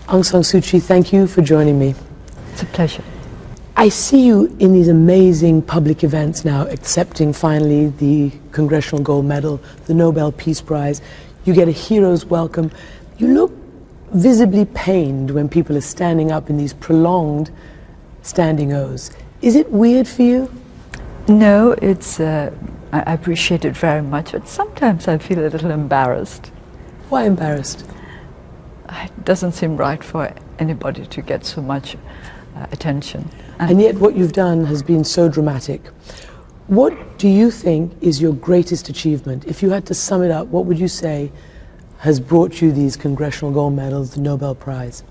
Aung San Suu Kyi, thank you for joining me. It's a pleasure. I see you in these amazing public events now, accepting finally the Congressional Gold Medal, the Nobel Peace Prize. You get a hero's welcome. You look visibly pained when people are standing up in these prolonged standing O's. Is it weird for you? No, it's, I appreciate it very much, but sometimes I feel a little embarrassed. Why embarrassed? It doesn't seem right for anybody to get so much attention. And yet what you've done has been so dramatic. What do you think is your greatest achievement? If you had to sum it up, what would you say has brought you these Congressional Gold Medals, the Nobel Prize?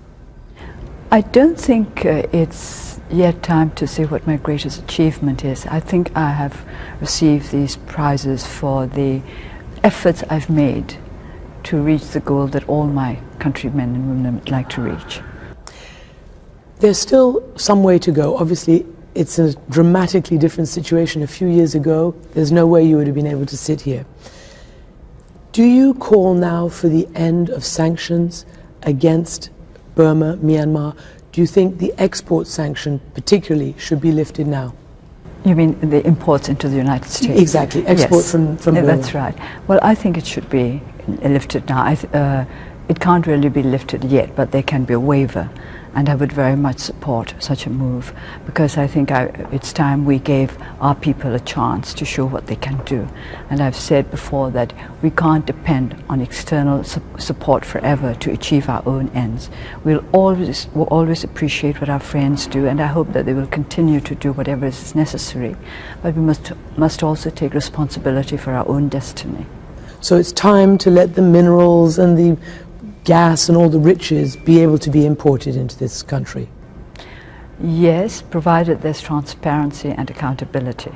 I don't think it's yet time to say what my greatest achievement is. I think I have received these prizes for the efforts I've made to reach the goal that all my countrymen and women would like to reach. There's still some way to go. Obviously, it's a dramatically different situation. A few years ago, there's no way you would have been able to sit here. Do you call now for the end of sanctions against Burma, Myanmar? Do you think the export sanction particularly should be lifted now? You mean the imports into the United States? Exactly, export yes. from Burma. That's right. Well, I think it should be lifted now. It can't really be lifted yet, but there can be a waiver. And I would very much support such a move, because I think it's time we gave our people a chance to show what they can do. And I've said before that we can't depend on external support forever to achieve our own ends. We'll always appreciate what our friends do, and I hope that they will continue to do whatever is necessary. But we must also take responsibility for our own destiny. So it's time to let the minerals and the gas and all the riches be able to be imported into this country? Yes, provided there's transparency and accountability.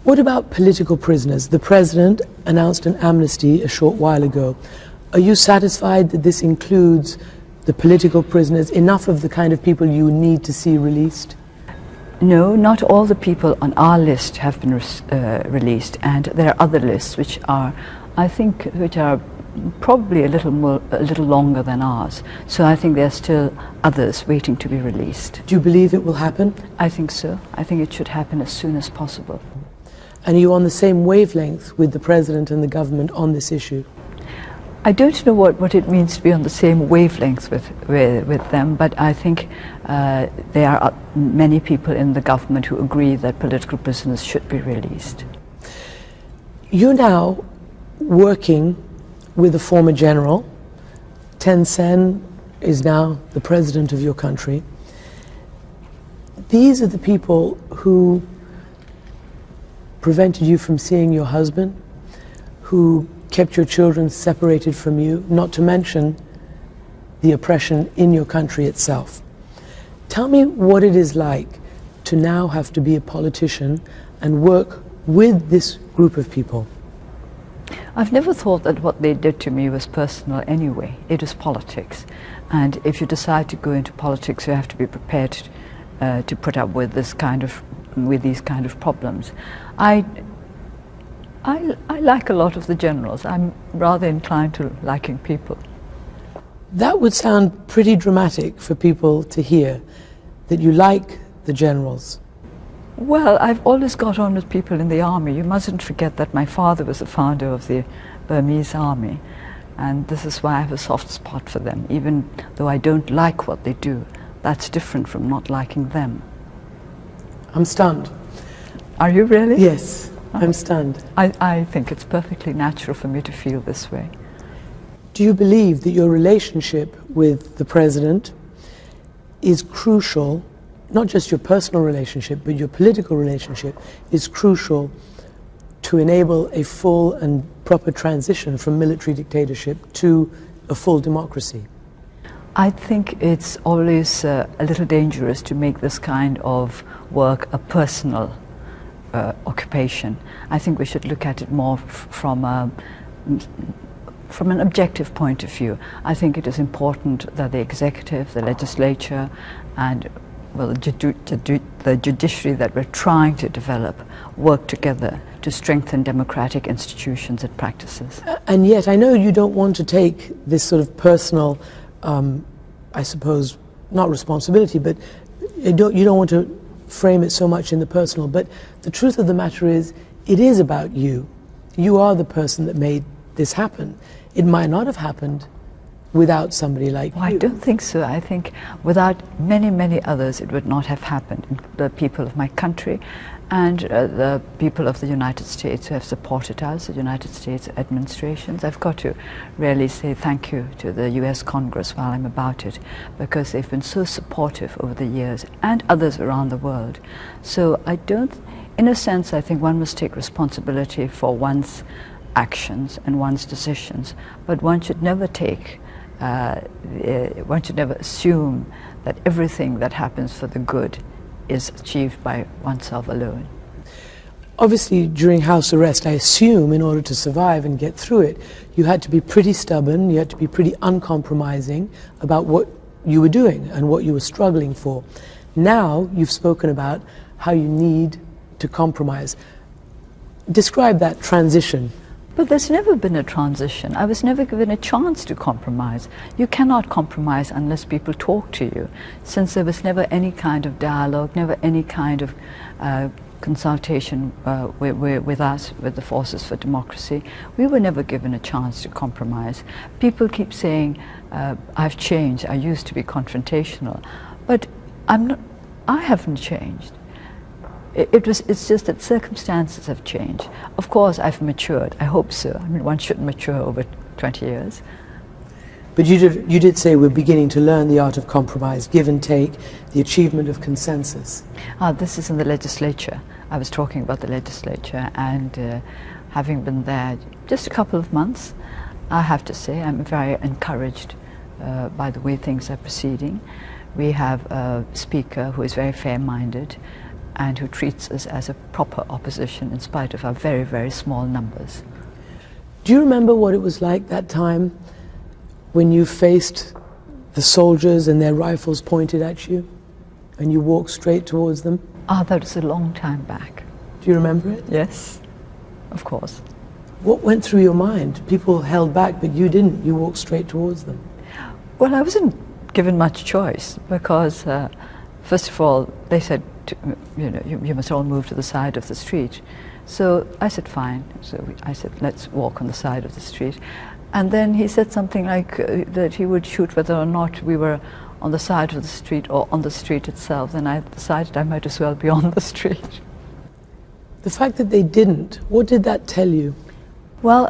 What about political prisoners? The President announced an amnesty a short while ago. Are you satisfied that this includes the political prisoners, enough of the kind of people you need to see released? No, not all the people on our list have been released, and there are other lists which are, I think, which are probably a little longer than ours. So I think there are still others waiting to be released. Do you believe it will happen? I think so. I think it should happen as soon as possible. And are you on the same wavelength with the President and the government on this issue? I don't know what it means to be on the same wavelength with them, but I think there are many people in the government who agree that political prisoners should be released. You're now working with a former general. Thein Sein is now the president of your country. These are the people who prevented you from seeing your husband, who kept your children separated from you, not to mention the oppression in your country itself. Tell me what it is like to now have to be a politician and work with this group of people. I've never thought that what they did to me was personal anyway. It is politics. And if you decide to go into politics, you have to be prepared to put up with these kind of problems. I like a lot of the generals. I'm rather inclined to liking people. That would sound pretty dramatic for people to hear, that you like the generals. Well, I've always got on with people in the army. You mustn't forget that my father was the founder of the Burmese army, and this is why I have a soft spot for them, even though I don't like what they do. That's different from not liking them. I'm stunned. Are you really? Yes, I'm stunned. I think it's perfectly natural for me to feel this way. Do you believe that your relationship with the President is crucial? Not just your personal relationship, but your political relationship is crucial to enable a full and proper transition from military dictatorship to a full democracy? I think it's always a little dangerous to make this kind of work a personal occupation. I think we should look at it more from an objective point of view. I think it is important that the executive, the legislature, and well, the judiciary that we're trying to develop work together to strengthen democratic institutions and practices. And yet, I know you don't want to take this sort of personal I suppose, not responsibility, but you don't want to frame it so much in the personal, but the truth of the matter is, it is about you. You are the person that made this happen. It might not have happened without somebody like you. I don't think so. I think without many, many others, it would not have happened. The people of my country and the people of the United States who have supported us, the United States administrations. I've got to really say thank you to the US Congress while I'm about it, because they've been so supportive over the years, and others around the world. So I don't, in a sense, I think one must take responsibility for one's actions and one's decisions, but one should never take, one should never assume that everything that happens for the good is achieved by oneself alone. Obviously, during house arrest, I assume in order to survive and get through it, you had to be pretty stubborn, you had to be pretty uncompromising about what you were doing and what you were struggling for. Now, you've spoken about how you need to compromise. Describe that transition. But there's never been a transition. I was never given a chance to compromise. You cannot compromise unless people talk to you. Since there was never any kind of dialogue, never any kind of consultation with us, with the Forces for Democracy, we were never given a chance to compromise. People keep saying, I've changed, I used to be confrontational, but I haven't changed. It's just that circumstances have changed. Of course, I've matured. I hope so. I mean, one should mature over 20 years. But you did say we're beginning to learn the art of compromise, give and take, the achievement of consensus. This is in the legislature. I was talking about the legislature, and having been there just a couple of months, I have to say I'm very encouraged by the way things are proceeding. We have a speaker who is very fair-minded and who treats us as a proper opposition in spite of our very, very small numbers. Do you remember what it was like that time when you faced the soldiers and their rifles pointed at you and you walked straight towards them? That was a long time back. Do you remember it? Yes, of course. What went through your mind? People held back, but you didn't. You walked straight towards them. Well, I wasn't given much choice because, first of all, they said, you must all move to the side of the street. So I said, fine. So I said, let's walk on the side of the street. And then he said something like that he would shoot whether or not we were on the side of the street or on the street itself. Then I decided I might as well be on the street. The fact that they didn't, what did that tell you? Well,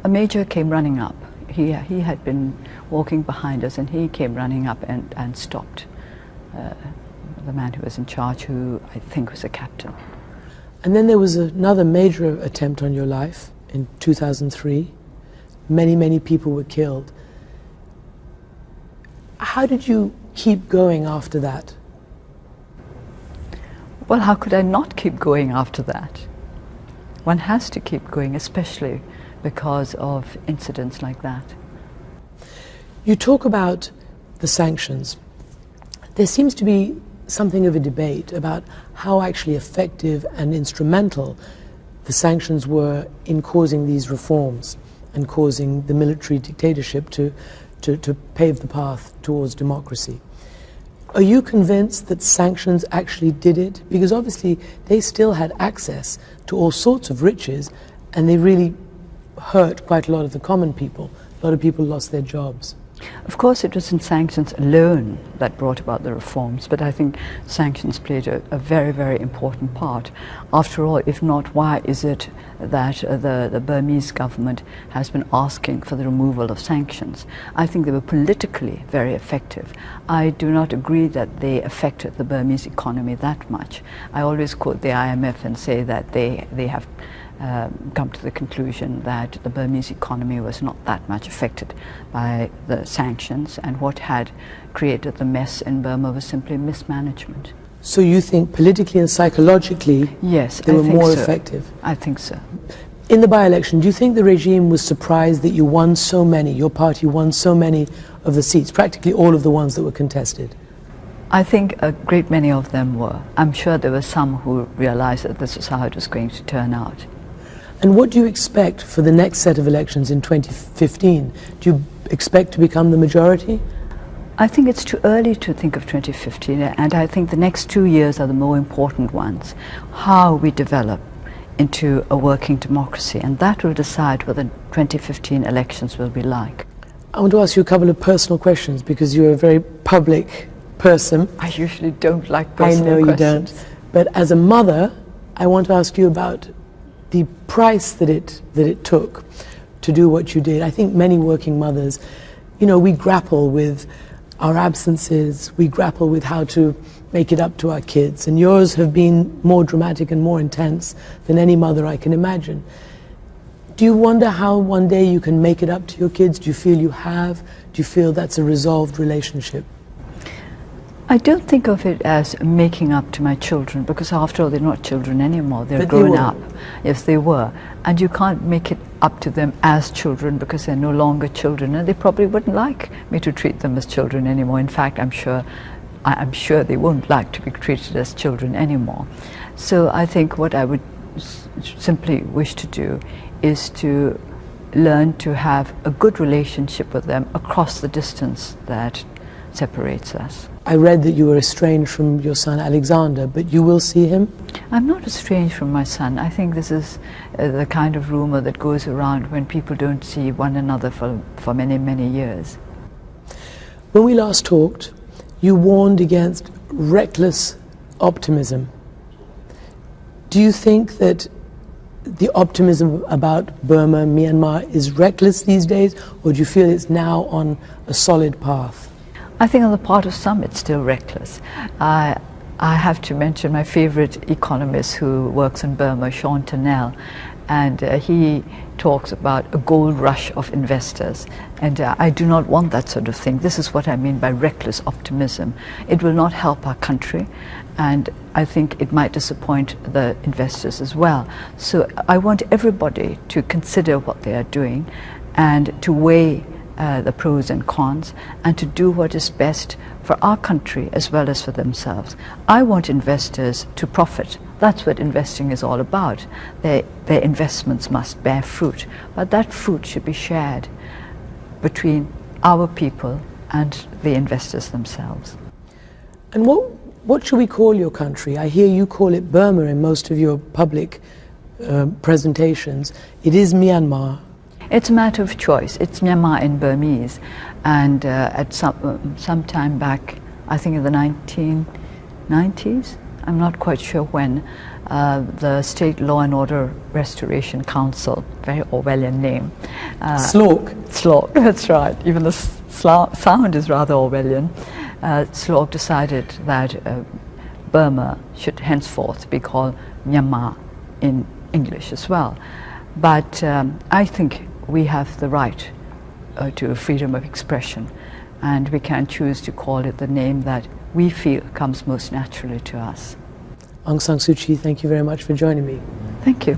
a major came running up. He had been walking behind us, and he came running up and stopped the man who was in charge, who I think was a captain. And then there was another major attempt on your life in 2003. Many, many people were killed. How did you keep going after that? Well, how could I not keep going after that? One has to keep going, especially because of incidents like that. You talk about the sanctions. There seems to be something of a debate about how actually effective and instrumental the sanctions were in causing these reforms and causing the military dictatorship to pave the path towards democracy. Are you convinced that sanctions actually did it? Because obviously they still had access to all sorts of riches, and they really hurt quite a lot of the common people. A lot of people lost their jobs. Of course, it wasn't sanctions alone that brought about the reforms, but I think sanctions played a very, very important part. After all, if not, why is it that the Burmese government has been asking for the removal of sanctions? I think they were politically very effective. I do not agree that they affected the Burmese economy that much. I always quote the IMF and say that they have come to the conclusion that the Burmese economy was not that much affected by the sanctions, and what had created the mess in Burma was simply mismanagement. So you think politically and psychologically, yes, they were more effective? I think so. In the by-election, do you think the regime was surprised that you won so many, your party won so many of the seats, practically all of the ones that were contested? I think a great many of them were. I'm sure there were some who realized that this was how it was going to turn out. And what do you expect for the next set of elections in 2015? Do you expect to become the majority? I think it's too early to think of 2015, and I think the next 2 years are the more important ones. How we develop into a working democracy, and that will decide what the 2015 elections will be like. I want to ask you a couple of personal questions because you're a very public person. I usually don't like personal questions. I know you don't. But as a mother, I want to ask you about the price that it took to do what you did. I think many working mothers, you know, we grapple with our absences, we grapple with how to make it up to our kids, and yours have been more dramatic and more intense than any mother I can imagine. Do you wonder how one day you can make it up to your kids? Do you feel you have? Do you feel that's a resolved relationship? I don't think of it as making up to my children, because after all, they're not children anymore. They're But grown they were. up. Yes, they were. And you can't make it up to them as children because they're no longer children, and they probably wouldn't like me to treat them as children anymore. In fact, I'm sure they won't like to be treated as children anymore. So I think what I would simply wish to do is to learn to have a good relationship with them across the distance that separates us. I read that you were estranged from your son Alexander, but you will see him? I'm not estranged from my son. I think this is the kind of rumor that goes around when people don't see one another for many, many years. When we last talked, you warned against reckless optimism. Do you think that the optimism about Burma, Myanmar is reckless these days, or do you feel it's now on a solid path? I think on the part of some it's still reckless. I have to mention my favorite economist who works in Burma, Sean Turnell, and he talks about a gold rush of investors, and I do not want that sort of thing. This is what I mean by reckless optimism. It will not help our country, and I think it might disappoint the investors as well. So I want everybody to consider what they are doing and to weigh the pros and cons, and to do what is best for our country as well as for themselves. I want investors to profit. That's what investing is all about. Their investments must bear fruit, but that fruit should be shared between our people and the investors themselves. And what should we call your country? I hear you call it Burma in most of your public presentations. It is Myanmar. It's a matter of choice. It's Myanmar in Burmese, and at some time back, I think in the 1990s, I'm not quite sure when, the State Law and Order Restoration Council, very Orwellian name. SLORC. SLORC, that's right. Even the sound is rather Orwellian. SLORC decided that Burma should henceforth be called Myanmar in English as well. But I think we have the right to freedom of expression, and we can choose to call it the name that we feel comes most naturally to us. Aung San Suu Kyi, thank you very much for joining me. Thank you.